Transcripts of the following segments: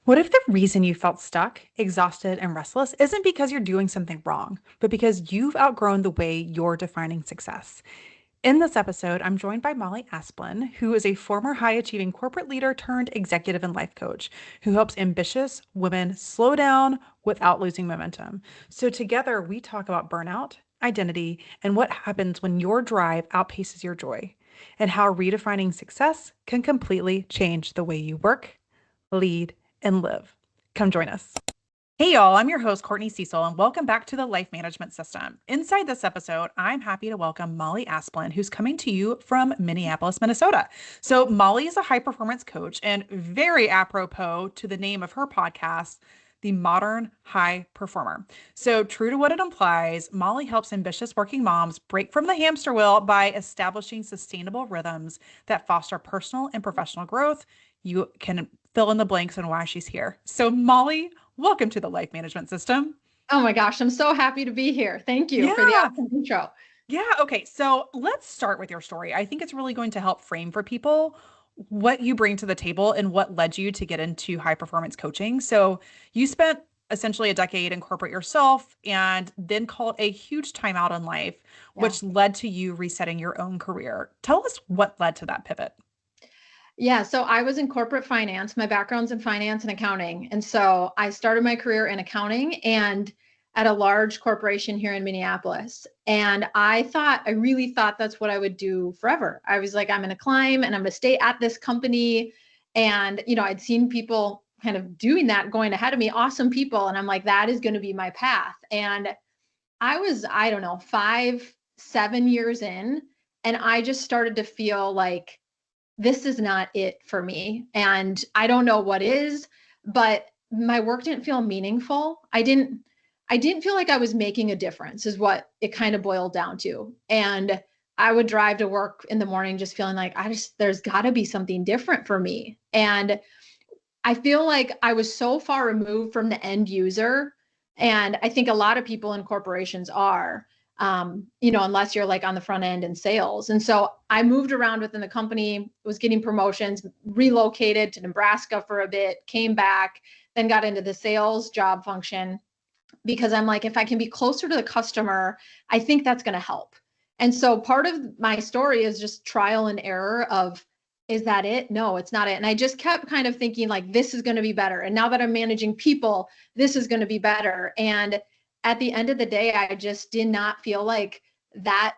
What if the reason you felt stuck, exhausted, and restless isn't because you're doing something wrong, but because you've outgrown the way you're defining success? In this episode, I'm joined by Molly Asplin, who is a former high achieving corporate leader turned executive and life coach who helps ambitious women slow down without losing momentum. So, together, we talk about burnout, identity, and what happens when your drive outpaces your joy, and how redefining success can completely change the way you work, lead, and live. Come join us. Hey, y'all, I'm your host, Courtney Cecil, and welcome back to the Life Management System. Inside this episode, I'm happy to welcome Molly Asplin, who's coming to you from Minneapolis, Minnesota. So, Molly is a high performance coach, and very apropos to the name of her podcast, The Modern High Performer. So, true to what it implies, Molly helps ambitious working moms break from the hamster wheel by establishing sustainable rhythms that foster personal and professional growth. You can fill in the blanks on why she's here. So, Molly, welcome to the Life Management System. Oh my gosh, I'm so happy to be here. Thank you for the Yeah. awesome intro. Yeah. Okay. So let's start with your story. I think it's really going to help frame for people what you bring to the table and what led you to get into high performance coaching. So you spent essentially a decade in corporate yourself and then called a huge timeout in life, Yeah. which led to you resetting your own career. Tell us what led to that pivot. Yeah. So I was in corporate finance. My background's in finance and accounting. And so I started my career in accounting and at a large corporation here in Minneapolis. And I really thought that's what I would do forever. I was like, I'm going to climb and I'm going to stay at this company. And, I'd seen people kind of doing that, going ahead of me, awesome people. And I'm like, that is going to be my path. And I was, I don't know, 7 years in, and I just started to feel like this is not it for me. And I don't know what is, but my work didn't feel meaningful. I didn't feel like I was making a difference is what it kind of boiled down to. And I would drive to work in the morning just feeling like there's got to be something different for me. And I feel like I was so far removed from the end user. And I think a lot of people in corporations are, unless you're like on the front end in sales. And so I moved around within the company, was getting promotions, relocated to Nebraska for a bit, came back, then got into the sales job function because I'm like, if I can be closer to the customer, I think that's going to help. And so part of my story is just trial and error of, is that it? No, it's not it. And I just kept kind of thinking like, this is going to be better. And now that I'm managing people, this is going to be better. And at the end of the day, I just did not feel like that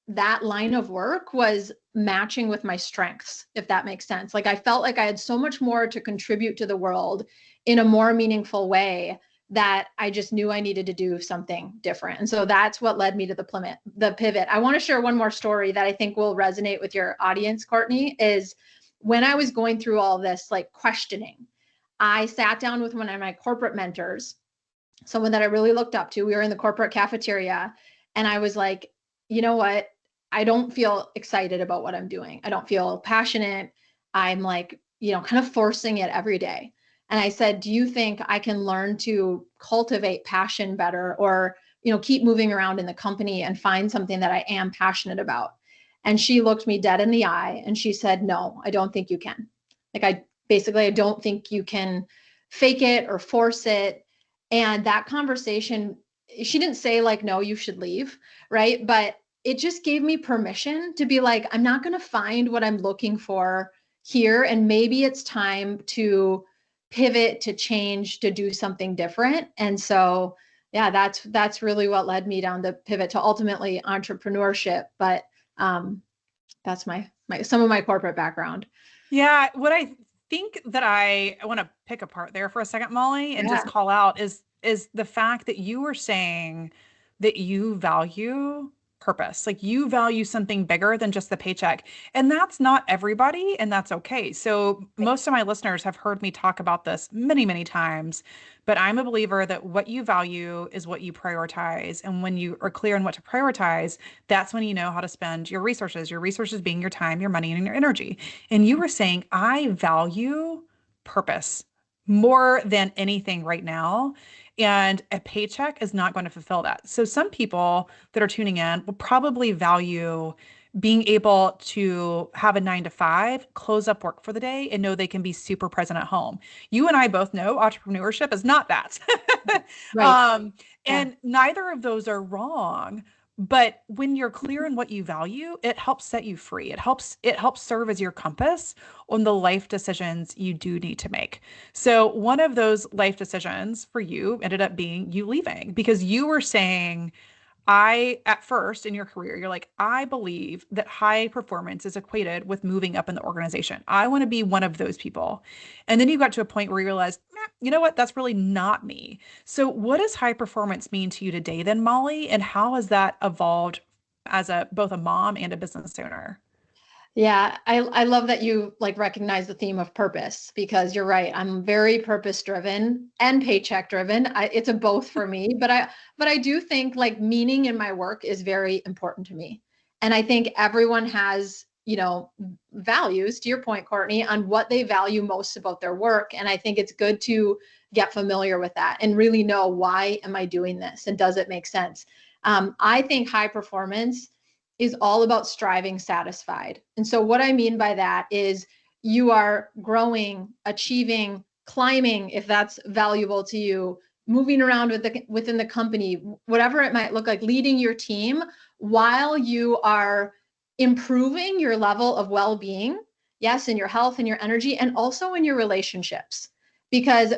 that line of work was matching with my strengths, if that makes sense. Like I felt like I had so much more to contribute to the world in a more meaningful way that I just knew I needed to do something different. And so that's what led me to the pivot. I want to share one more story that I think will resonate with your audience, Courtney, is when I was going through all this like questioning, I sat down with one of my corporate mentors, someone that I really looked up to. We were in the corporate cafeteria and I was like, you know what? I don't feel excited about what I'm doing. I don't feel passionate. I'm like, kind of forcing it every day. And I said, do you think I can learn to cultivate passion better or, keep moving around in the company and find something that I am passionate about? And she looked me dead in the eye and she said, no, I don't think you can. Like I don't think you can fake it or force it. And that conversation, she didn't say like, no, you should leave. Right. But it just gave me permission to be like, I'm not going to find what I'm looking for here. And maybe it's time to pivot, to change, to do something different. And so, yeah, that's really what led me down the pivot to ultimately entrepreneurship. But that's my some of my corporate background. Yeah, what I think that I want to pick apart there for a second, Molly, and Yeah. just call out is the fact that you were saying that you value purpose. Like you value something bigger than just the paycheck. And that's not everybody, and that's okay. So most of my listeners have heard me talk about this many, many times, but I'm a believer that what you value is what you prioritize. And when you are clear on what to prioritize, that's when you know how to spend your resources being your time, your money, and your energy. And you were saying, I value purpose more than anything right now. And a paycheck is not going to fulfill that. So some people that are tuning in will probably value being able to have a 9 to 5, close up work for the day, and know they can be super present at home. You and I both know entrepreneurship is not that. Right. um, Yeah. and neither of those are wrong. But when you're clear in what you value, it helps set you free. It helps serve as your compass on the life decisions you do need to make. So one of those life decisions for you ended up being you leaving because you were saying, at first in your career, you're like, I believe that high performance is equated with moving up in the organization. I want to be one of those people. And then you got to a point where you realized, you know what? That's really not me. So, what does high performance mean to you today, then, Molly? And how has that evolved as both a mom and a business owner? Yeah, I love that you like recognize the theme of purpose because you're right. I'm very purpose driven and paycheck driven. It's a both for me, but I do think like meaning in my work is very important to me. And I think everyone has, values to your point, Courtney, on what they value most about their work. And I think it's good to get familiar with that and really know, why am I doing this? And does it make sense? I think high performance is all about striving satisfied. And so what I mean by that is you are growing, achieving, climbing, if that's valuable to you, moving around within the company, whatever it might look like, leading your team while you are improving your level of well-being, yes, in your health and your energy, and also in your relationships. Because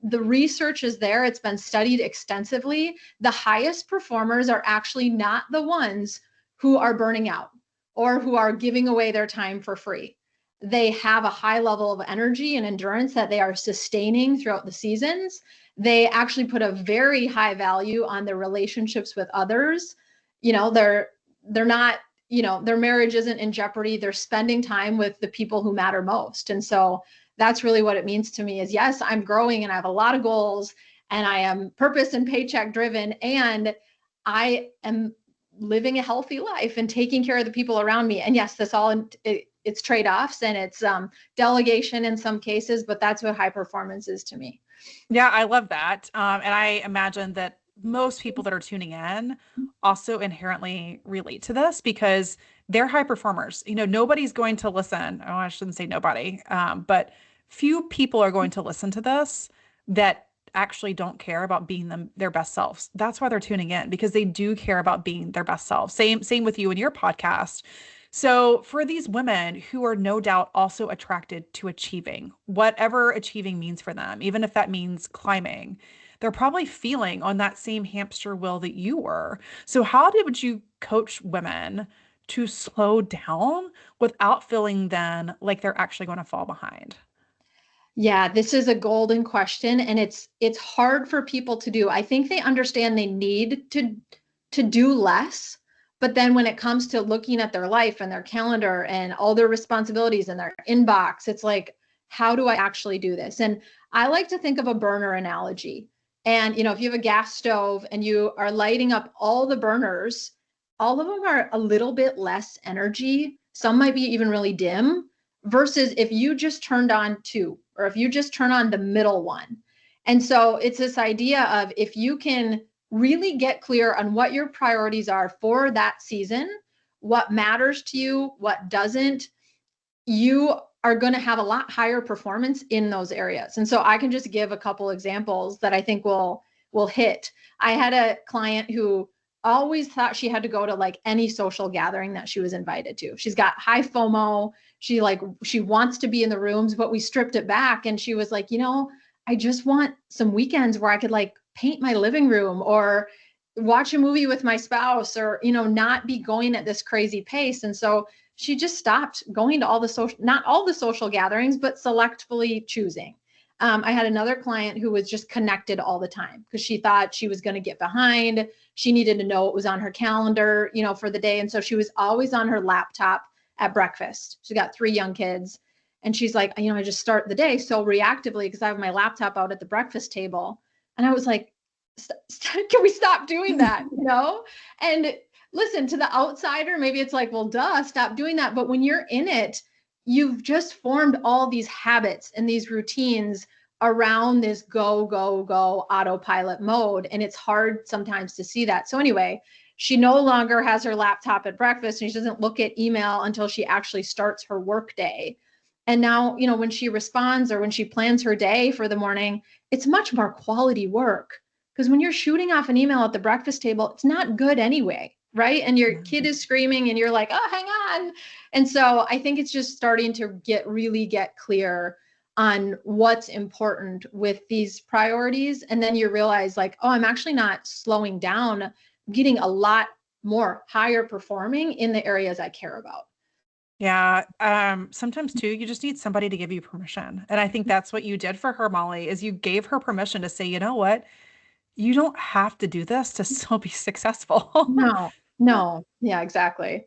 the research is there, it's been studied extensively. The highest performers are actually not the ones who are burning out or who are giving away their time for free. They have a high level of energy and endurance that they are sustaining throughout the seasons. They actually put a very high value on their relationships with others. They're not, their marriage isn't in jeopardy. They're spending time with the people who matter most. And so that's really what it means to me is, yes, I'm growing and I have a lot of goals and I am purpose and paycheck driven, and I am living a healthy life and taking care of the people around me. And yes, it's trade-offs and it's delegation in some cases, but that's what high performance is to me. Yeah, I love that. And I imagine that most people that are tuning in also inherently relate to this because they're high performers. Nobody's going to listen. Oh, I shouldn't say nobody, but few people are going to listen to this that actually don't care about being their best selves. That's why they're tuning in because they do care about being their best selves. Same with you and your podcast. So, for these women who are no doubt also attracted to achieving, whatever achieving means for them, even if that means climbing, they're probably feeling on that same hamster wheel that you were. So, would you coach women to slow down without feeling then like they're actually going to fall behind? Yeah, this is a golden question, and it's hard for people to do. I think they understand they need to do less, but then when it comes to looking at their life and their calendar and all their responsibilities and their inbox, it's like, how do I actually do this? And I like to think of a burner analogy. And if you have a gas stove and you are lighting up all the burners, all of them are a little bit less energy. Some might be even really dim versus if you just turned on two or if you just turn on the middle one. And so it's this idea of if you can really get clear on what your priorities are for that season, what matters to you, what doesn't, you are going to have a lot higher performance in those areas. And so I can just give a couple examples that I think will hit. I had a client who always thought she had to go to like any social gathering that she was invited to. She's got high FOMO. She wants to be in the rooms, but we stripped it back and she was like, I just want some weekends where I could like paint my living room or watch a movie with my spouse or not be going at this crazy pace. And so she just stopped going to not all the social gatherings, but selectively choosing. I had another client who was just connected all the time because she thought she was going to get behind. She needed to know what was on her calendar, for the day. And so she was always on her laptop at breakfast. She's got 3 young kids. And she's like, I just start the day so reactively because I have my laptop out at the breakfast table. And I was like, can we stop doing that? And listen, to the outsider, maybe it's like, well, duh, stop doing that. But when you're in it, you've just formed all these habits and these routines around this go, go, go autopilot mode. And it's hard sometimes to see that. So anyway, she no longer has her laptop at breakfast and she doesn't look at email until she actually starts her work day. And now, when she responds or when she plans her day for the morning, it's much more quality work. Because when you're shooting off an email at the breakfast table, it's not good anyway, right? And your kid is screaming and you're like, oh, hang on. And so I think it's just starting to really get clear on what's important with these priorities. And then you realize like, oh, I'm actually not slowing down, I'm getting a lot more higher performing in the areas I care about. Yeah. Sometimes too, you just need somebody to give you permission. And I think that's what you did for her, Molly, is you gave her permission to say, you know what? You don't have to do this to still be successful. No, no. Yeah, exactly.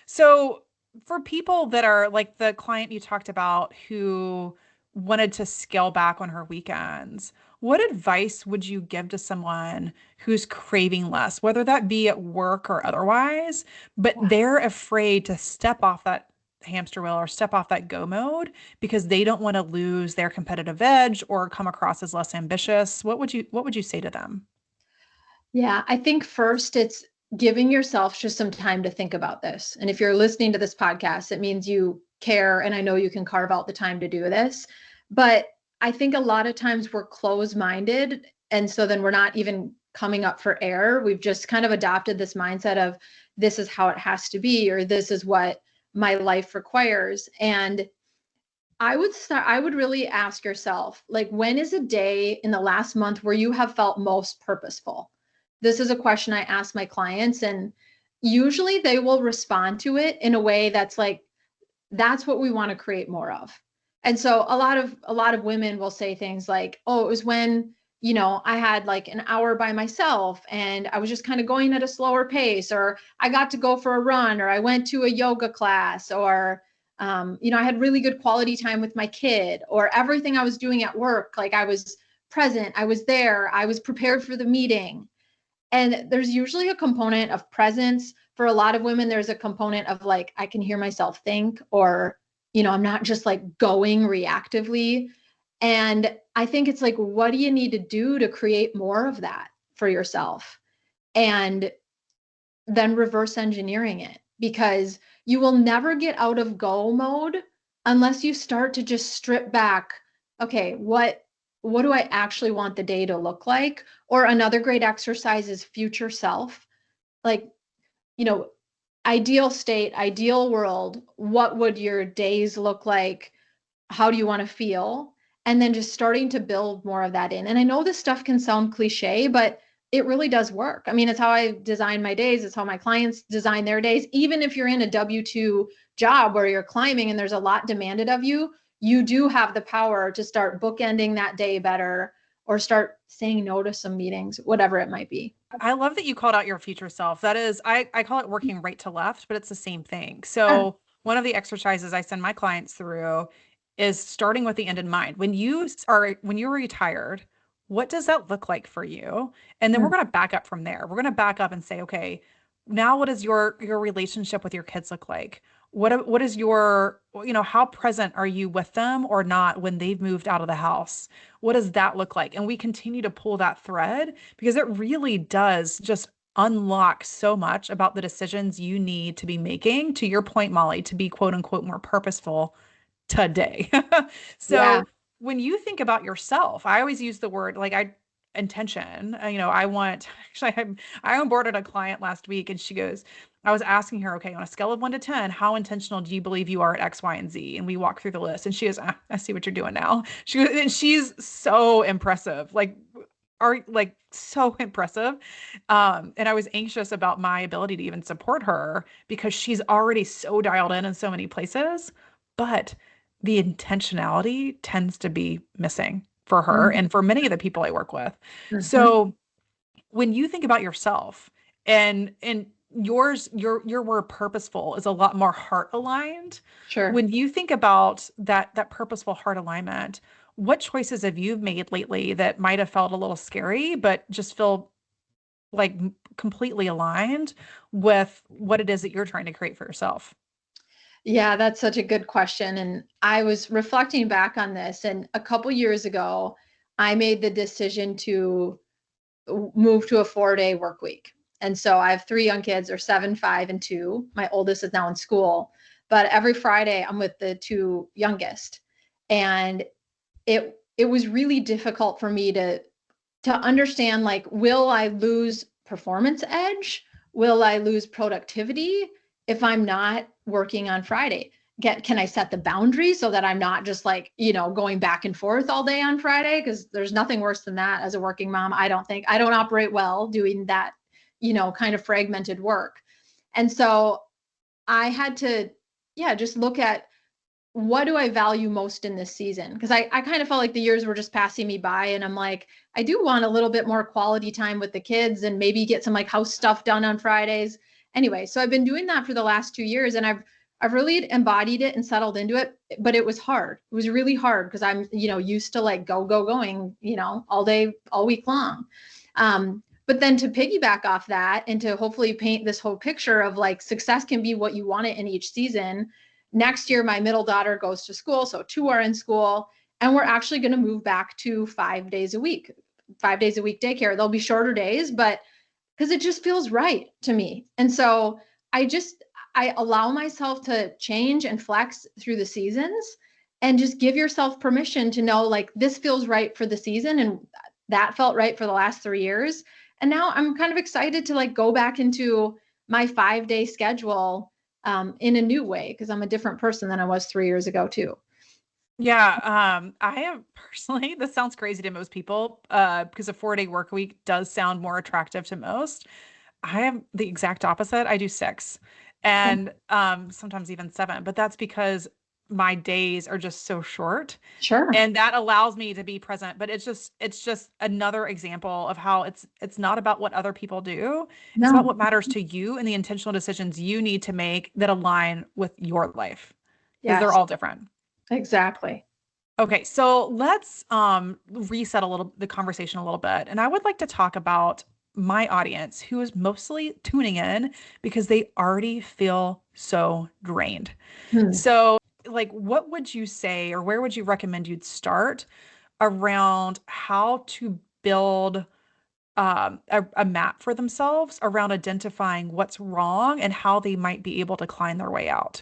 So for people that are like the client you talked about who wanted to scale back on her weekends, what advice would you give to someone who's craving less, whether that be at work or otherwise, but Yeah. they're afraid to step off that hamster wheel or step off that go mode because they don't want to lose their competitive edge or come across as less ambitious? What would you say to them? Yeah, I think first it's giving yourself just some time to think about this. And if you're listening to this podcast, it means you care. And I know you can carve out the time to do this. But I think a lot of times we're closed minded. And so then we're not even coming up for air. We've just kind of adopted this mindset of this is how it has to be, or this is what my life requires. And I would really ask yourself, like, when is a day in the last month where you have felt most purposeful? This is a question I ask my clients, and usually they will respond to it in a way that's like, that's what we want to create more of. And so a lot of women will say things like, oh, it was when, I had like an hour by myself and I was just kind of going at a slower pace, or I got to go for a run, or I went to a yoga class, or I had really good quality time with my kid, or everything I was doing at work, like I was present, I was there, I was prepared for the meeting. And there's usually a component of presence. For a lot of women, there's a component of like, I can hear myself think, or, I'm not just like going reactively. And I think it's like, what do you need to do to create more of that for yourself? And then reverse engineering it, because you will never get out of go mode unless you start to just strip back. Okay, what do I actually want the day to look like? Or another great exercise is future self. Like, you know, ideal state, ideal world, what would your days look like? How do you want to feel? And then just starting to build more of that in. And I know this stuff can sound cliche, but it really does work. I mean, it's how I design my days. It's how my clients design their days. Even if you're in a W-2 job where you're climbing and there's a lot demanded of you, you do have the power to start bookending that day better, or start saying no to some meetings, whatever it might be. I love that you called out your future self. That is, I call it working right to left, but it's the same thing. Yeah. So one of the exercises I send my clients through is starting with the end in mind. When you're retired, what does that look like for you? And then we're Mm. going to back up from there. We're going to back up and say, okay, now what does your relationship with your kids look like? What is how present are you with them or not when they've moved out of the house? What does that look like? And we continue to pull that thread because it really does just unlock so much about the decisions you need to be making, to your point, Molly, to be quote unquote more purposeful today. Yeah. So when you think about yourself, I always use the word like intention. I want actually I onboarded a client last week and she goes, I was asking her, okay, on a scale of 1 to 10, how intentional do you believe you are at X, Y, and Z? And we walk through the list and she goes, I see what you're doing now. She goes, and she's so impressive. Like so impressive. And I was anxious about my ability to even support her because she's already so dialed in so many places. But the intentionality tends to be missing for her and for many of the people I work with. Mm-hmm. So when you think about yourself and your word purposeful is a lot more heart aligned. Sure. When you think about that purposeful heart alignment, what choices have you made lately that might have felt a little scary, but just feel like completely aligned with what it is that you're trying to create for yourself? Yeah, that's such a good question. And I was reflecting back on this, and a couple years ago, I made the decision to move to a 4-day work week. And so I have 3 young kids, they're 7, 5, and 2. My oldest is now in school, but every Friday I'm with the 2 youngest. And it was really difficult for me to understand, like, will I lose performance edge? Will I lose productivity if I'm not working on Friday? Can I set the boundary so that I'm not just like, going back and forth all day on Friday? Because there's nothing worse than that as a working mom. I don't think I don't operate well doing that, kind of fragmented work. And so I had to, yeah, just look at what do I value most in this season? Because I kind of felt like the years were just passing me by. And I'm like, I do want a little bit more quality time with the kids and maybe get some like house stuff done on Fridays. Anyway, so I've been doing that for the last 2 years, and I've really embodied it and settled into it. But it was hard. It was really hard because I'm, used to like going, all day, all week long. But then to piggyback off that and to hopefully paint this whole picture of like success can be what you want it in each season. Next year, my middle daughter goes to school, so 2 are in school, and we're actually going to move back to 5 days a week, 5 days a week daycare. There'll be shorter days, but because it just feels right to me. And so I allow myself to change and flex through the seasons, and just give yourself permission to know, like, this feels right for the season, and that felt right for the last 3 years. And now I'm kind of excited to like go back into my 5-day schedule in a new way, because I'm a different person than I was 3 years ago too. Yeah, I have personally, this sounds crazy to most people, because a 4-day work week does sound more attractive to most. I am the exact opposite. I do 6 Okay. and sometimes even 7, but that's because my days are just so short. Sure. And that allows me to be present, but it's just another example of how it's not about what other people do. It's about No. what matters to you and the intentional decisions you need to make that align with your life, because they're Yes, all different. exactly. Okay, so let's reset the conversation a little bit. And I would like to talk about my audience who is mostly tuning in because they already feel so drained. Hmm. So, like, what would you say, or where would you recommend you'd start around how to build a map for themselves around identifying what's wrong and how they might be able to climb their way out?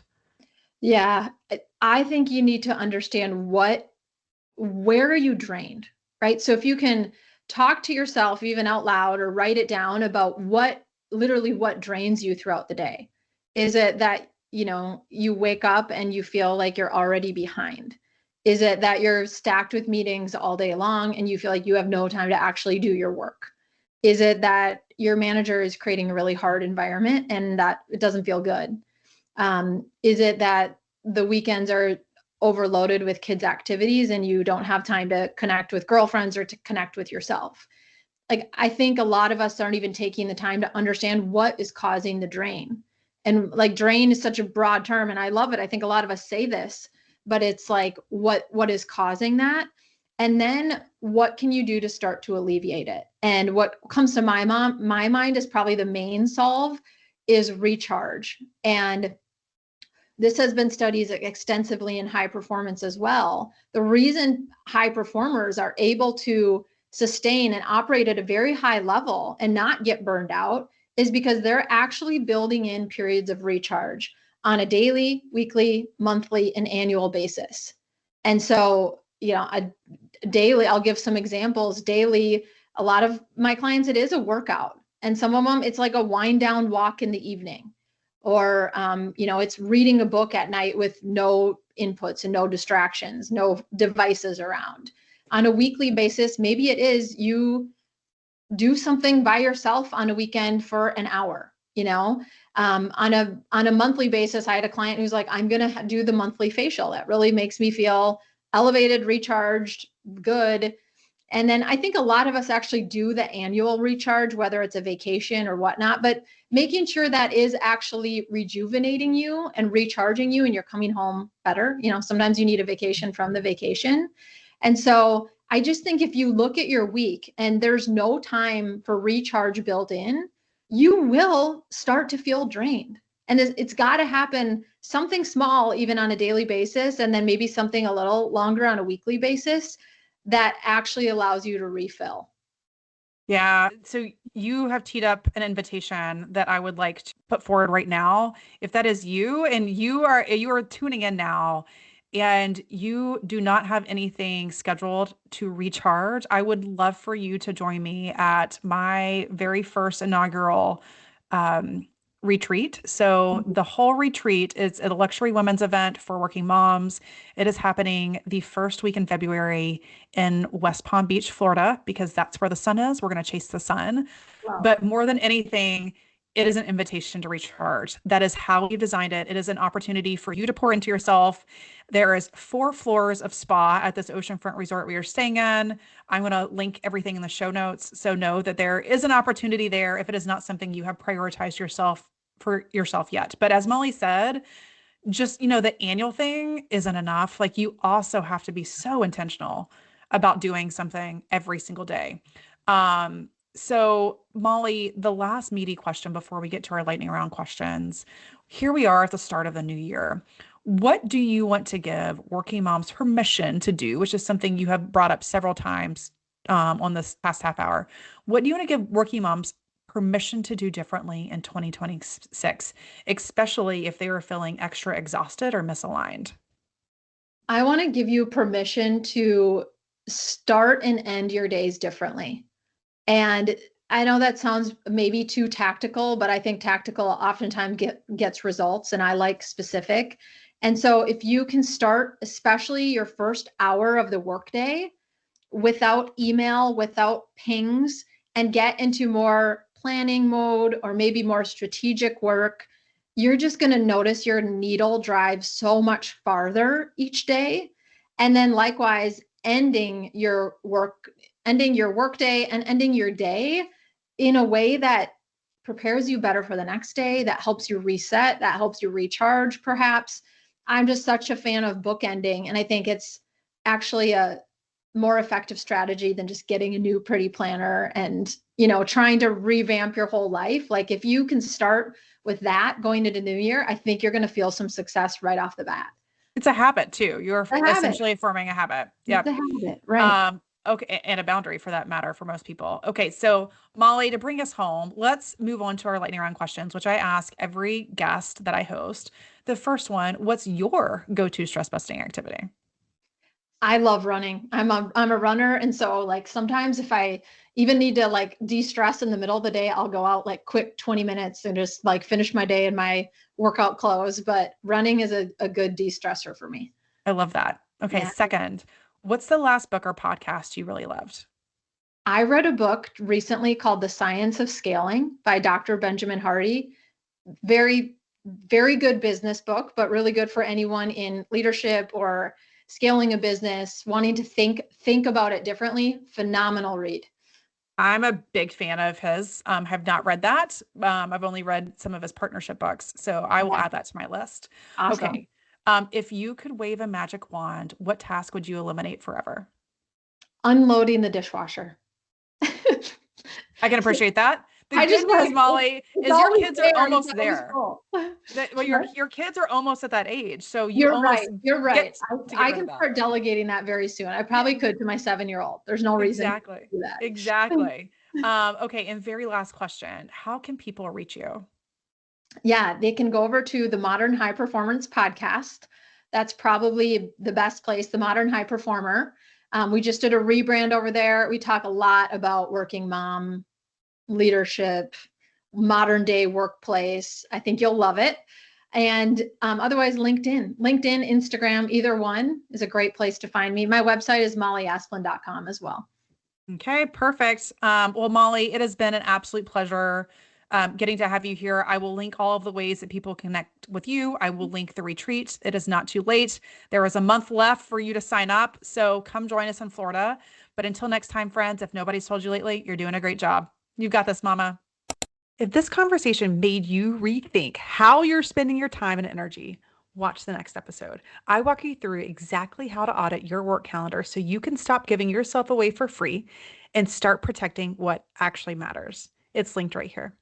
Yeah, I think you need to understand where are you drained, right? So if you can talk to yourself even out loud or write it down about literally what drains you throughout the day. Is it that, you wake up and you feel like you're already behind? Is it that you're stacked with meetings all day long and you feel like you have no time to actually do your work? Is it that your manager is creating a really hard environment and that it doesn't feel good? Is it that the weekends are overloaded with kids' activities and you don't have time to connect with girlfriends or to connect with yourself? Like, I think a lot of us aren't even taking the time to understand what is causing the drain. And like, drain is such a broad term, and I love it. I think a lot of us say this, but it's like, what is causing that? And then what can you do to start to alleviate it? And what comes to my mind is probably the main solve is recharge. And this has been studied extensively in high performance as well. The reason high performers are able to sustain and operate at a very high level and not get burned out is because they're actually building in periods of recharge on a daily, weekly, monthly, and annual basis. And so, daily, I'll give some examples. Daily, a lot of my clients, it is a workout. And some of them, it's like a wind down walk in the evening, or it's reading a book at night with no inputs and no distractions, no devices around. On a weekly basis, maybe it is you do something by yourself on a weekend for an hour. On a monthly basis, I had a client who's like, I'm gonna do the monthly facial. That really makes me feel elevated, recharged, good. And then I think a lot of us actually do the annual recharge, whether it's a vacation or whatnot, but making sure that is actually rejuvenating you and recharging you and you're coming home better. Sometimes you need a vacation from the vacation. And so I just think if you look at your week and there's no time for recharge built in, you will start to feel drained. And it's got to happen something small, even on a daily basis, and then maybe something a little longer on a weekly basis that actually allows you to refill. Yeah. So you have teed up an invitation that I would like to put forward right now. If that is you and you are tuning in now and you do not have anything scheduled to recharge, I would love for you to join me at my very first inaugural um, retreat. So Mhm. the whole retreat is a luxury women's event for working moms. It is happening the first week in February in West Palm Beach, Florida, because that's where the sun is. We're going to chase the sun. Wow. But more than anything, it is an invitation to recharge. That is how we designed it. It is an opportunity for you to pour into yourself. There is 4 floors of spa at this oceanfront resort we are staying in. I'm going to link everything in the show notes. So know that there is an opportunity there if it is not something you have prioritized yourself for yourself yet. But as Molly said, just, the annual thing isn't enough. Like you also have to be so intentional about doing something every single day. So Molly, the last meaty question before we get to our lightning round questions. Here we are at the start of the new year. What do you want to give working moms permission to do, which is something you have brought up several times on this past half hour? What do you want to give working moms permission to do differently in 2026? Especially if they were feeling extra exhausted or misaligned. I want to give you permission to start and end your days differently. And I know that sounds maybe too tactical, but I think tactical oftentimes gets results, and I like specific. And so if you can start, especially your first hour of the workday, without email, without pings, and get into more planning mode or maybe more strategic work, you're just going to notice your needle drive so much farther each day. And then likewise, ending your workday and ending your day in a way that prepares you better for the next day, that helps you reset, that helps you recharge, perhaps. I'm just such a fan of bookending. And I think it's actually a more effective strategy than just getting a new pretty planner and trying to revamp your whole life. Like if you can start with that going into the new year, I think you're going to feel some success right off the bat. It's a habit too. You're A habit. essentially forming a habit. It's Yep. a habit, right? Okay, and a boundary for that matter for most people. Okay, so Molly, to bring us home, let's move on to our lightning round questions, which I ask every guest that I host. The first one, what's your go-to stress busting activity? I love running. I'm a runner, and so like sometimes if I even need to like de-stress in the middle of the day, I'll go out like quick 20 minutes and just like finish my day in my workout clothes. But running is a good de-stressor for me. I love that. Okay, Yeah. second, what's the last book or podcast you really loved? I read a book recently called The Science of Scaling by Dr. Benjamin Hardy. Very, very good business book, but really good for anyone in leadership or scaling a business, wanting to think about it differently. Phenomenal read. I'm a big fan of his. Have not read that. I've only read some of his partnership books, so I will Yeah, add that to my list. awesome. Okay. If you could wave a magic wand, what task would you eliminate forever? Unloading the dishwasher. I can appreciate that. The I good just news, like Molly, it's is your always kids are there. It's almost always there. full. That well, your kids are almost at that age, so you You're right. almost You're right. get to get I rid of can that. start delegating that very soon. I Yeah, probably could to my 7-year-old. There's no reason to exactly. do that. Exactly. Okay, and very last question. How can people reach you? Yeah, they can go over to the Modern High Performance podcast. That's probably the best place, the Modern High Performer. We just did a rebrand over there. We talk a lot about working mom leadership, modern day workplace. I think you'll love it. And otherwise, LinkedIn, Instagram, either one is a great place to find me. My website is mollyasplin.com as well. Okay, perfect. Well, Molly, it has been an absolute pleasure getting to have you here. I will link all of the ways that people connect with you. I will link the retreat. It is not too late. There is a month left for you to sign up. So come join us in Florida. But until next time, friends, if nobody's told you lately, you're doing a great job. You've got this, Mama. If this conversation made you rethink how you're spending your time and energy, watch the next episode. I walk you through exactly how to audit your work calendar so you can stop giving yourself away for free and start protecting what actually matters. It's linked right here.